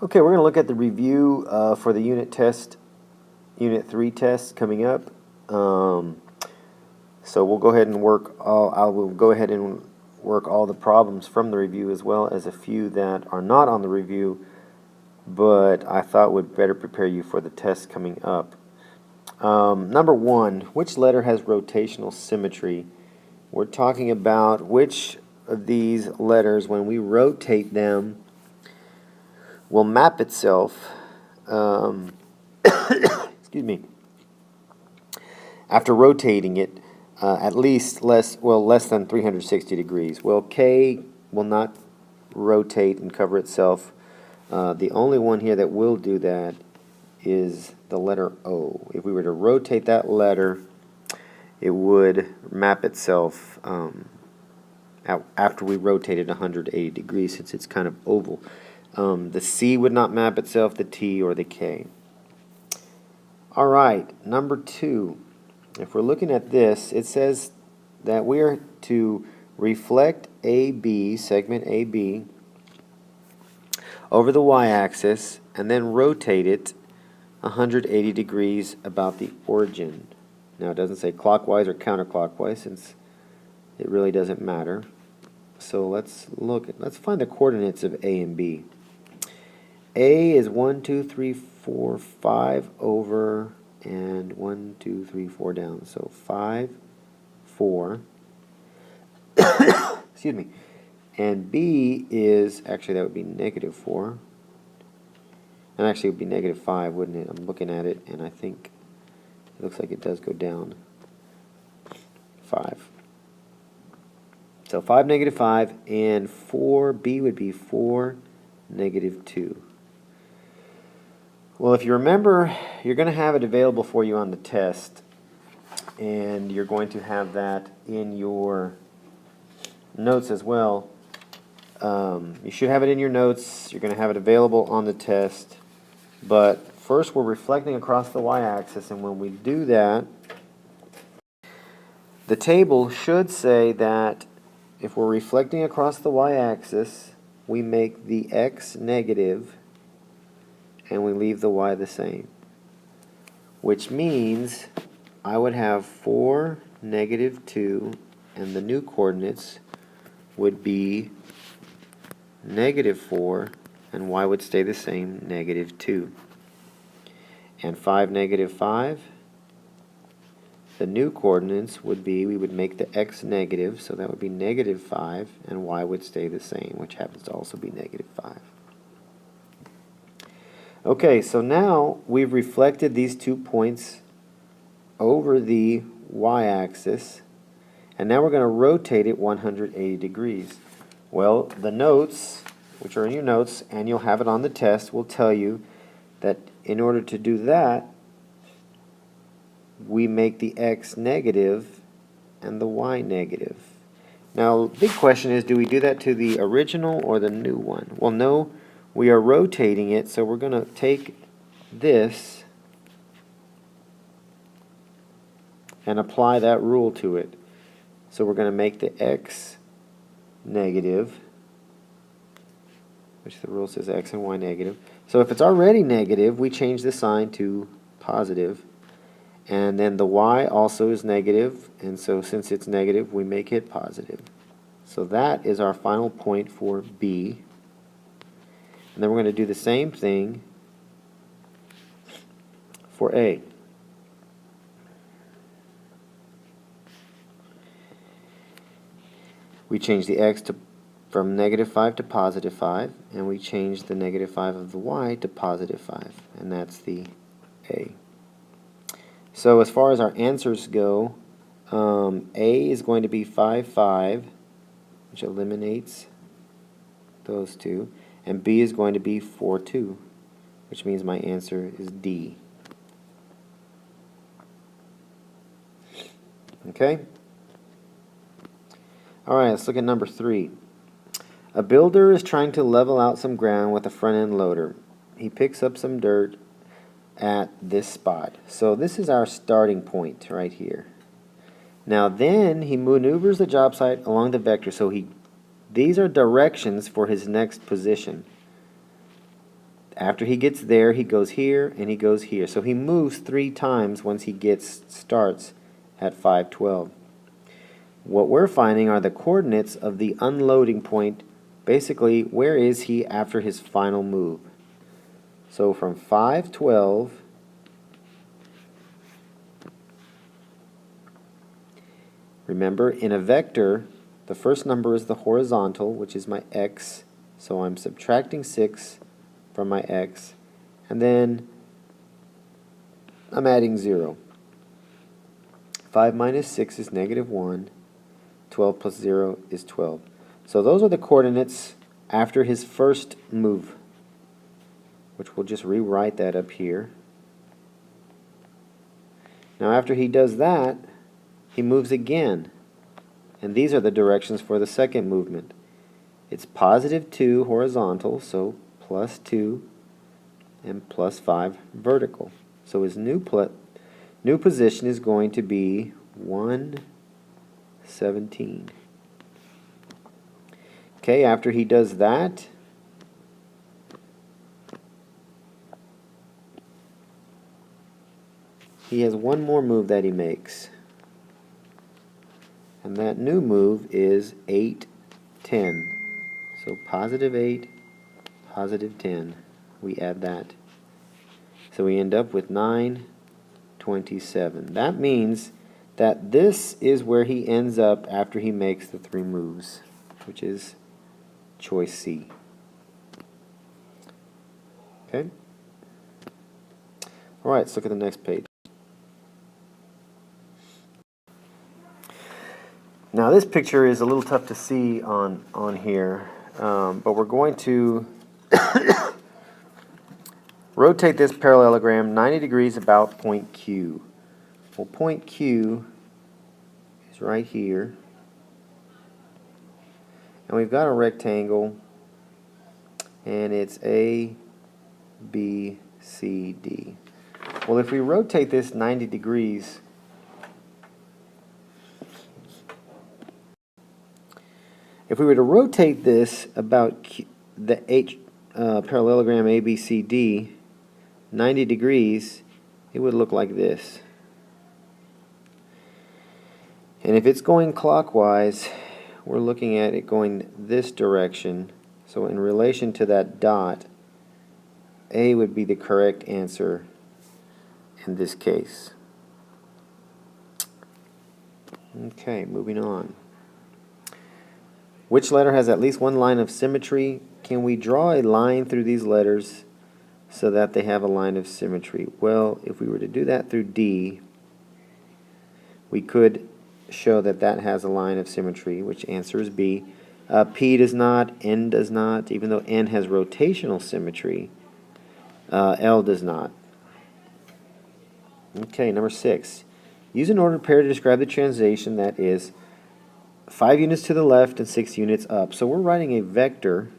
Okay, we're going to look at the review for the Unit 3 test coming up. So we'll go ahead and I will go ahead and work all the problems from the review as well as a few that are not on the review, but I thought would better prepare you for the test coming up. Number 1, which letter has rotational symmetry? We're talking about which of these letters, when we rotate them, will map itself, excuse me, after rotating it at least less than 360 degrees. Well, K will not rotate and cover itself. The only one here that will do that is the letter O. If we were to rotate that letter, it would map itself after we rotated 180 degrees, since it's kind of oval. The C would not map itself, the T or the K. All right, number 2. If we're looking at this, it says that we are to reflect AB, segment AB, over the y-axis and then rotate it 180 degrees about the origin. Now it doesn't say clockwise or counterclockwise, since it really doesn't matter. So let's find the coordinates of A and B. A is 1, 2, 3, 4, 5 over, and 1, 2, 3, 4 down. So 5, 4. Excuse me. And B is, actually that would be negative 4. And actually it would be negative 5, wouldn't it? I'm looking at it, and I think it looks like it does go down 5. So 5, negative 5, and 4B would be 4, negative 2. Well, if you remember, you're going to have it available for you on the test, and you're going to have that in your notes as well. You should have it in your notes. You're going to have it available on the test. But first, we're reflecting across the y-axis, and when we do that, the table should say that if we're reflecting across the y-axis, we make the x negative and we leave the y the same, which means I would have 4, negative 2, and the new coordinates would be negative 4, and y would stay the same, negative 2. And 5, negative 5, the new coordinates would be, we would make the x negative, so that would be negative 5, and y would stay the same, which happens to also be negative 5. Okay, so now we've reflected these 2 points over the y-axis, and now we're going to rotate it 180 degrees. Well, the notes, which are in your notes, and you'll have it on the test, will tell you that in order to do that, we make the x negative and the y negative. Now, the big question is, do we do that to the original or the new one? Well, no, we are rotating it, so we're going to take this and apply that rule to it. So we're going to make the x negative, which the rule says x and y negative. So if it's already negative, we change the sign to positive. And then the y also is negative, and so since it's negative, we make it positive. So that is our final point for B. And then we're going to do the same thing for A. We change the x from negative 5 to positive 5, and we change the negative 5 of the y to positive 5, and that's the A. So as far as our answers go, A is going to be 5, 5, which eliminates those two, and B is going to be 4, 2, which means my answer is D. Okay? Alright, let's look at number 3. A builder is trying to level out some ground with a front-end loader. He picks up some dirt at this spot. So this is our starting point right here. Now then he maneuvers the job site along the vector, so these are directions for his next position. After he gets there, he goes here and he goes here. So he moves 3 times once he starts at 512. What we're finding are the coordinates of the unloading point. Basically, where is he after his final move? So from 512, remember, in a vector, the first number is the horizontal, which is my x. So I'm subtracting 6 from my x, and then I'm adding 0. 5 minus 6 is -1. 12 plus 0 is 12. So those are the coordinates after his first move, which we'll just rewrite that up here. Now after he does that, he moves again. And these are the directions for the second movement. It's +2 horizontal, so +2, and +5 vertical. So his new position is going to be 117. Okay, after he does that, he has one more move that he makes. And that new move is 8, 10. So +8, +10. We add that. So we end up with 9, 27. That means that this is where he ends up after he makes the 3 moves, which is choice C. Okay? Alright, let's look at the next page. Now this picture is a little tough to see on here, but we're going to rotate this parallelogram 90 degrees about point Q. Well, point Q is right here. And we've got a rectangle, and it's A, B, C, D. Well, if we rotate this 90 degrees, if we were to rotate this about the parallelogram ABCD 90 degrees, it would look like this. And if it's going clockwise, we're looking at it going this direction. So in relation to that dot, A would be the correct answer in this case. Okay, moving on. Which letter has at least one line of symmetry? Can we draw a line through these letters so that they have a line of symmetry? Well, if we were to do that through D, we could show that that has a line of symmetry, which answer is B. P does not, N does not, even though N has rotational symmetry. L does not. Okay, number 6. Use an ordered pair to describe the translation that is 5 units to the left and 6 units up. So we're writing a vector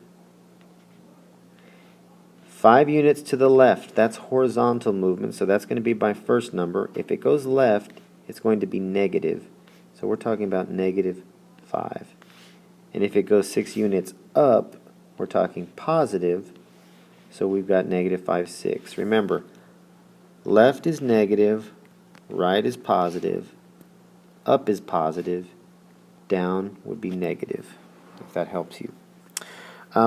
5 units to the left. That's horizontal movement, so that's going to be my first number. If it goes left, it's going to be negative. So we're talking about -5. And if it goes 6 units up, we're talking positive. So we've got -5, 6. Remember, left is negative, right is positive, up is positive, down would be negative, if that helps you.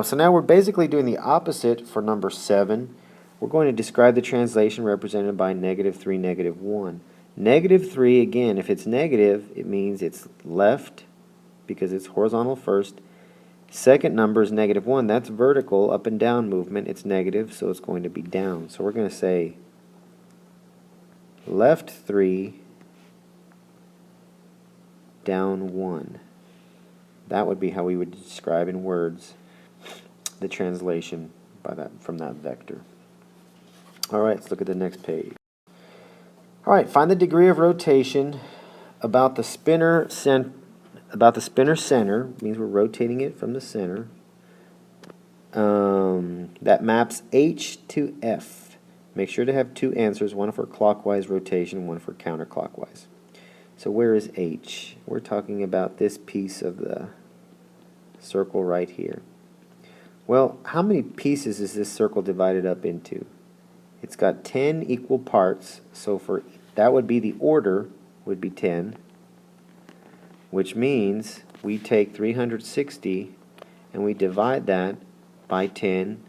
So now we're basically doing the opposite for number 7. We're going to describe the translation represented by -3, -1. -3, again, if it's negative, it means it's left because it's horizontal first. Second number is -1. That's vertical, up and down movement. It's negative, so it's going to be down. So we're going to say left 3, down 1. That would be how we would describe in words the translation from that vector. Alright, let's look at the next page. Alright, find the degree of rotation about the spinner center, means we're rotating it from the center, that maps H to F. Make sure to have 2 answers, one for clockwise rotation, one for counterclockwise. So where is H? We're talking about this piece of the circle right here. Well, how many pieces is this circle divided up into? It's got 10 equal parts, so for that would be the order would be 10, which means we take 360 and we divide that by 10,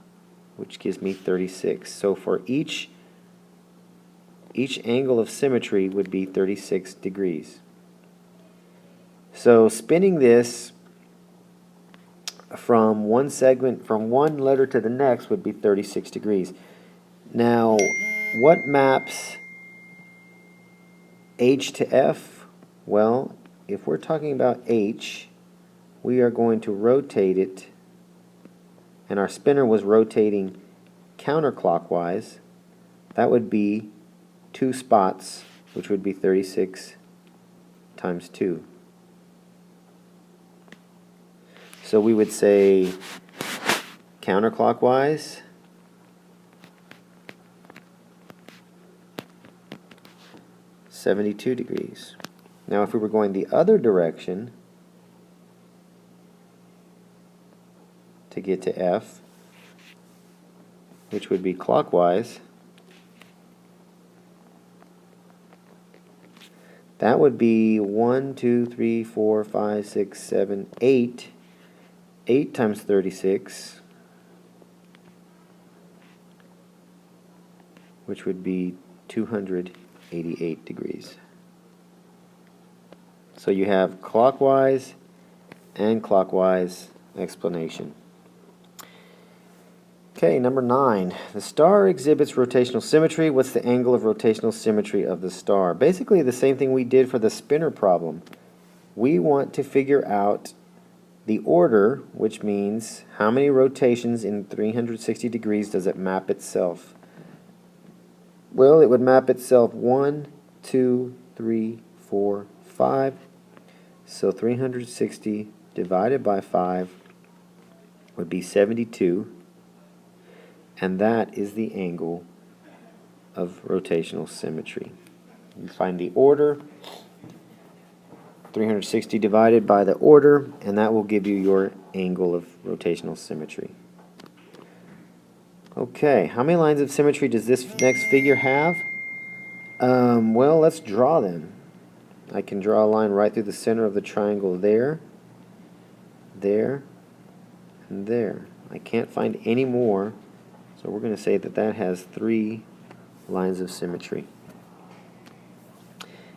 which gives me 36. So for each angle of symmetry would be 36 degrees. So spinning this from one segment, from one letter to the next, would be 36 degrees. Now, what maps H to F? Well, if we're talking about H, we are going to rotate it, and our spinner was rotating counterclockwise. That would be 2 spots, which would be 36 times 2. So we would say counterclockwise, (72 degrees). Now if we were going the other direction to get to F, which would be clockwise, that would be 1, 2, 3, 4, 5, 6, 7, 8. 8 times 36, which would be 288 degrees. So you have clockwise and clockwise explanation. Okay, number 9. The star exhibits rotational symmetry. What's the angle of rotational symmetry of the star? Basically the same thing we did for the spinner problem. We want to figure out the order, which means how many rotations in 360 degrees does it map itself? Well, it would map itself 1, 2, 3, 4, 5. So 360 divided by 5 would be 72. And that is the angle of rotational symmetry. You find the order, 360 divided by the order, and that will give you your angle of rotational symmetry. Okay, how many lines of symmetry does this next figure have? Well, let's draw them. I can draw a line right through the center of the triangle there, there, and there. I can't find any more, so we're going to say that that has 3 lines of symmetry.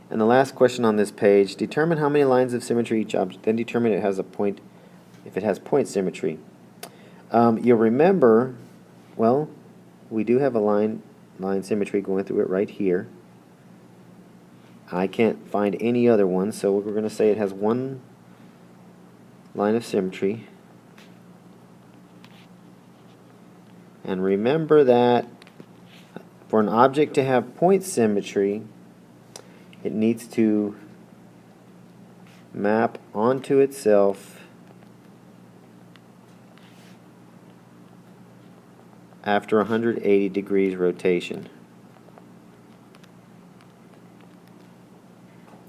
And the last question on this page, determine how many lines of symmetry each object, then determine it has a point, if it has point symmetry. You'll remember, well, we do have a line symmetry going through it right here. I can't find any other one, so we're going to say it has 1 line of symmetry. And remember that for an object to have point symmetry, it needs to map onto itself after 180 degrees rotation.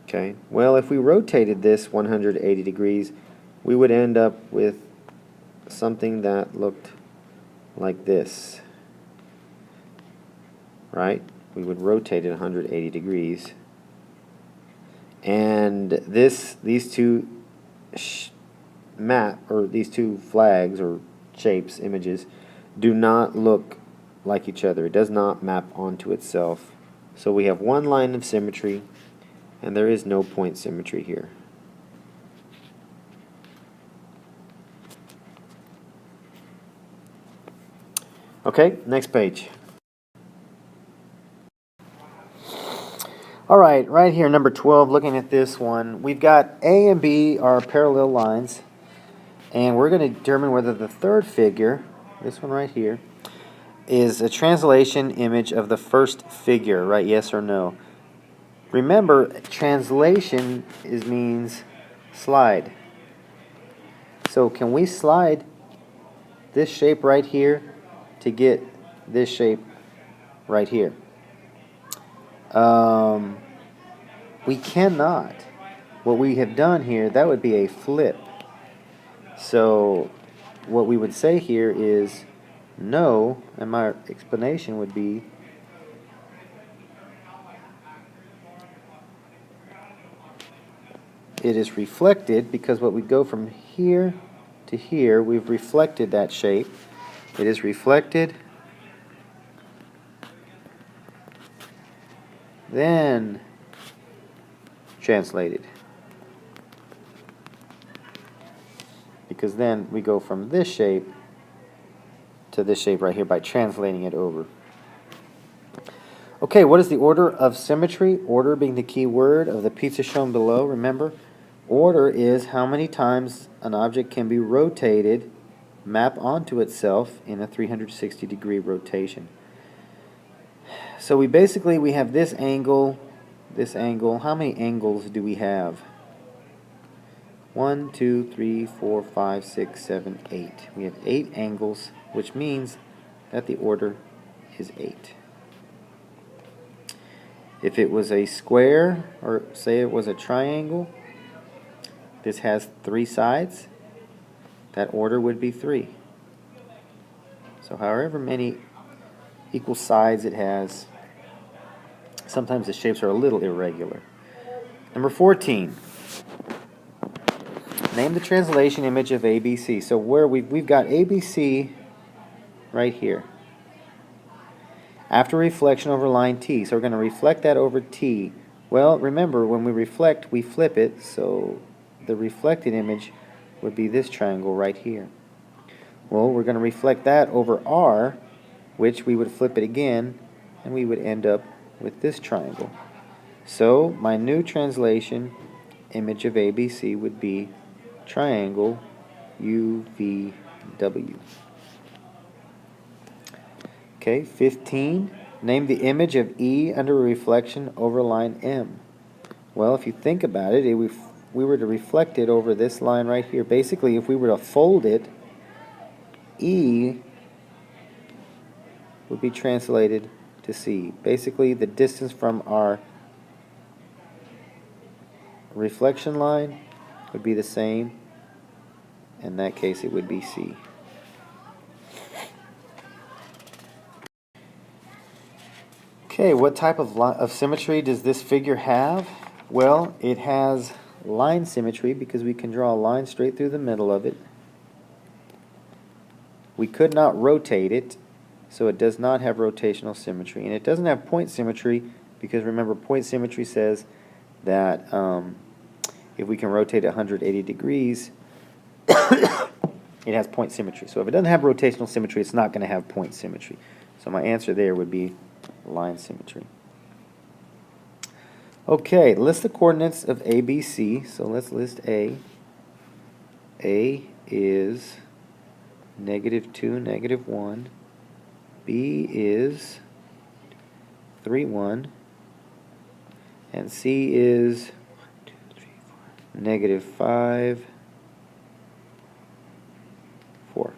Okay, well, if we rotated this 180 degrees, we would end up with something that looked like this, right? We would rotate it 180 degrees. And these two these two flags or shapes, images, do not look like each other. It does not map onto itself. So we have 1 line of symmetry, and there is no point symmetry here. Okay, next page. All right, right here, number 12, looking at this one, we've got A and B are parallel lines, and we're going to determine whether the third figure, this one right here, is a translation image of the first figure, right? Yes or no? Remember, translation means slide. So can we slide this shape right here to get this shape right here? We cannot. What we have done here, that would be a flip. So what we would say here is no, and my explanation would be it is reflected, because what we go from here to here, we've reflected that shape. It is reflected, then translated. Because then we go from this shape to this shape right here by translating it over. Okay, what is the order of symmetry? Order being the key word of the pizza shown below. Remember, order is how many times an object can be rotated, map onto itself in a 360-degree rotation. So we have this angle, this angle. How many angles do we have? 1, 2, 3, 4, 5, 6, 7, 8. We have 8 angles, which means that the order is 8. If it was a square, or say it was a triangle, this has 3 sides, that order would be 3. So however many equal sides it has, sometimes the shapes are a little irregular. Number 14. Name the translation image of ABC. So where we've got ABC right here. After reflection over line T. So we're going to reflect that over T. Well, remember, when we reflect, we flip it. So the reflected image would be this triangle right here. Well, we're going to reflect that over R, which we would flip it again, and we would end up with this triangle. So my new translation image of ABC would be triangle UVW. Okay, 15. Name the image of E under a reflection over line M. Well, if you think about it, if we were to reflect it over this line right here, basically if we were to fold it, E would be translated to C. Basically, the distance from our reflection line would be the same. In that case, it would be C. Okay, what type of symmetry does this figure have? Well, it has line symmetry because we can draw a line straight through the middle of it. We could not rotate it, so it does not have rotational symmetry. And it doesn't have point symmetry because, remember, point symmetry says that if we can rotate 180 degrees, it has point symmetry. So if it doesn't have rotational symmetry, it's not going to have point symmetry. So my answer there would be line symmetry. Okay, list the coordinates of ABC. So let's list A. A is -2, -1. B is 3, 1. And C is -5, 4.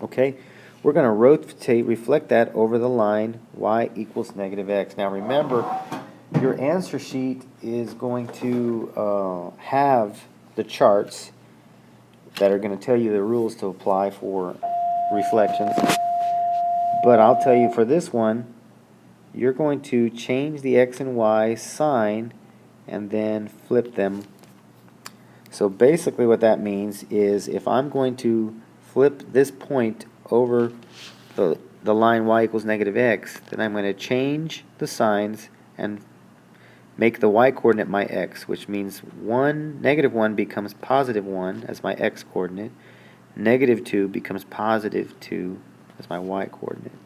Okay, we're going to reflect that over the line y equals -x. Now remember, your answer sheet is going to have the charts that are going to tell you the rules to apply for reflections. But I'll tell you for this one, you're going to change the x and y sign and then flip them. So basically what that means is if I'm going to flip this point over the line y equals -x, then I'm going to change the signs and make the y coordinate my x, which means -1 becomes +1 as my x coordinate, -2 becomes +2 as my y coordinate.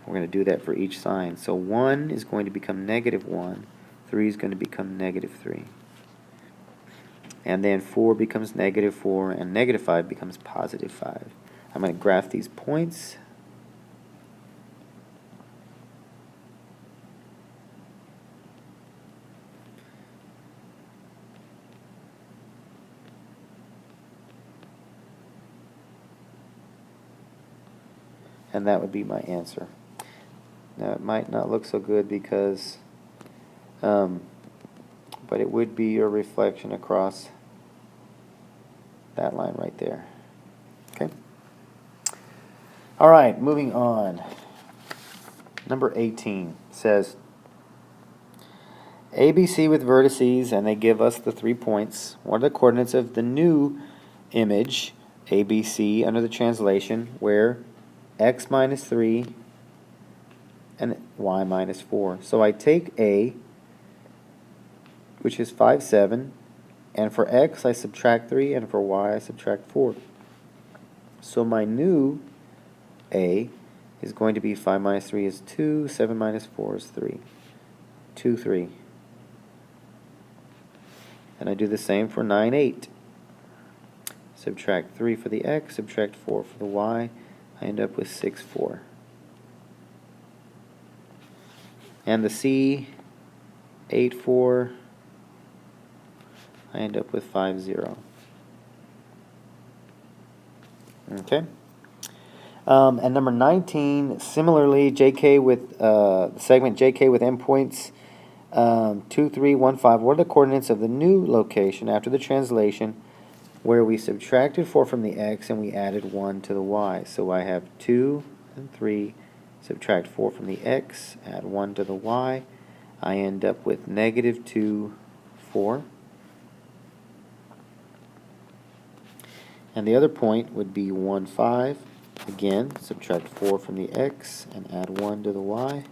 We're going to do that for each sign. So 1 is going to become -1, 3 is going to become -3. And then 4 becomes -4, and -5 becomes +5. I'm going to graph these points. And that would be my answer. Now it might not look so good because, but it would be your reflection across that line right there. All right, moving on. Number 18 says ABC with vertices, and they give us the 3 points. What are the coordinates of the new image, ABC, under the translation, where x minus 3 and y minus 4? So I take A, which is 5, 7, and for x I subtract 3, and for y I subtract 4. So my new A is going to be 5 minus 3 is 2, 7 minus 4 is 3. 2, 3. And I do the same for 9, 8. Subtract 3 for the x, subtract 4 for the y. I end up with 6, 4. And the C, 8, 4. I end up with 5, 0. Okay. And number 19, similarly, JK with the segment JK with endpoints 2, 3, 1, 5. What are the coordinates of the new location after the translation where we subtracted 4 from the x and we added 1 to the y? So I have 2 and 3, subtract 4 from the x, add 1 to the y. I end up with negative 2, 4. And the other point would be 1, 5. Again, subtract 4 from the x and add 1 to the y.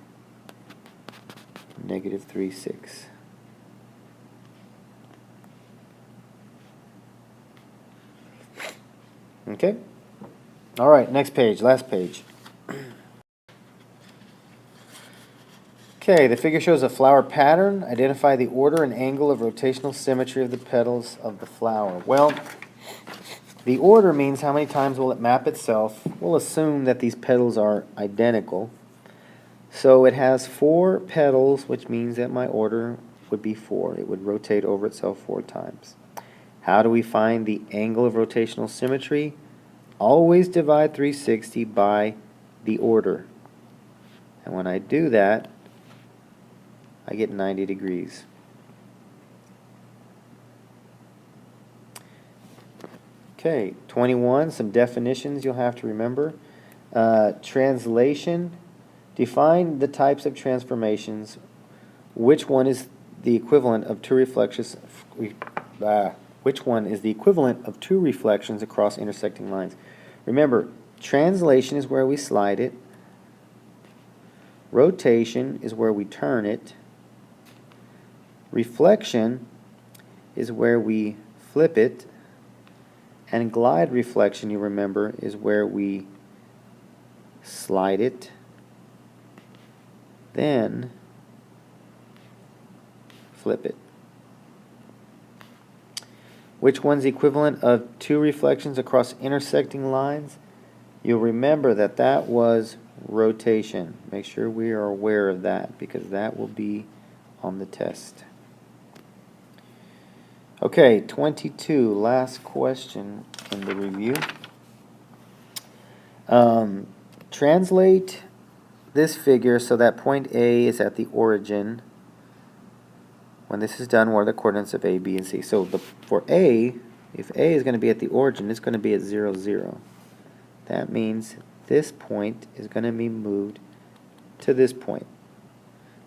Negative 3, 6. Okay? All right, next page, last page. Okay, the figure shows a flower pattern. Identify the order and angle of rotational symmetry of the petals of the flower. Well, the order means how many times will it map itself. We'll assume that these petals are identical. So it has 4 petals, which means that my order would be 4. It would rotate over itself 4 times. How do we find the angle of rotational symmetry? Always divide 360 by the order. And when I do that, I get 90 degrees. Okay, 21, some definitions you'll have to remember. Translation, define the types of transformations. Which one is the equivalent of two reflections? Which one is the equivalent of 2 reflections across intersecting lines? Remember, translation is where we slide it. Rotation is where we turn it. Reflection is where we flip it. And glide reflection, you remember, is where we slide it, then flip it. Which one's the equivalent of 2 reflections across intersecting lines? You'll remember that that was rotation. Make sure we are aware of that because that will be on the test. Okay, 22, last question in the review. Translate this figure so that point A is at the origin. When this is done, what are the coordinates of A, B, and C? So for A, if A is going to be at the origin, it's going to be at 0, 0. That means this point is going to be moved to this point.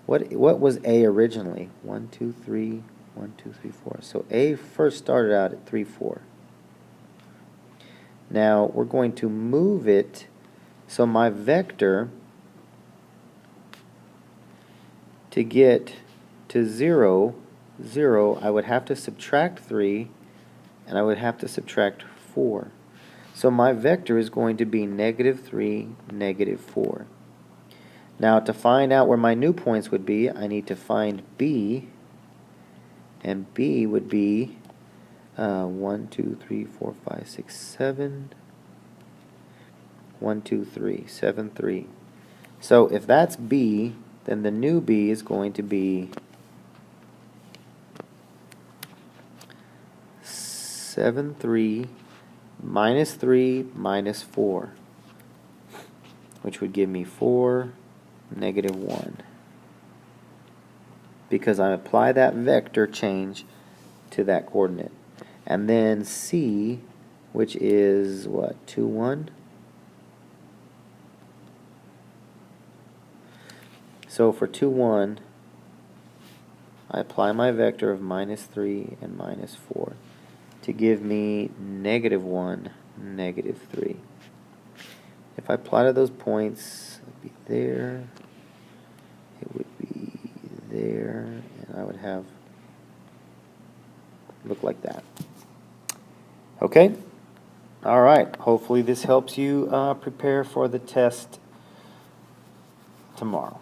What was A originally? 1, 2, 3, 1, 2, 3, 4. So A first started out at 3, 4. Now we're going to move it. So my vector to get to 0, 0, I would have to subtract 3 and I would have to subtract 4. So my vector is going to be negative 3, negative 4. Now to find out where my new points would be, I need to find B, and B would be 1, 2, 3, 4, 5, 6, 7. 1, 2, 3, 7, 3. So if that's B, then the new B is going to be 7, 3, minus 3, minus 4, which would give me 4, negative 1. Because I apply that vector change to that coordinate. And then C, which is what, 2, 1? So for 2, 1, I apply my vector of -3 and -4 to give me -1, -3. If I plotted those points, it would be there, it would be there, and I would have, look like that. Okay? All right. Hopefully this helps you prepare for the test tomorrow.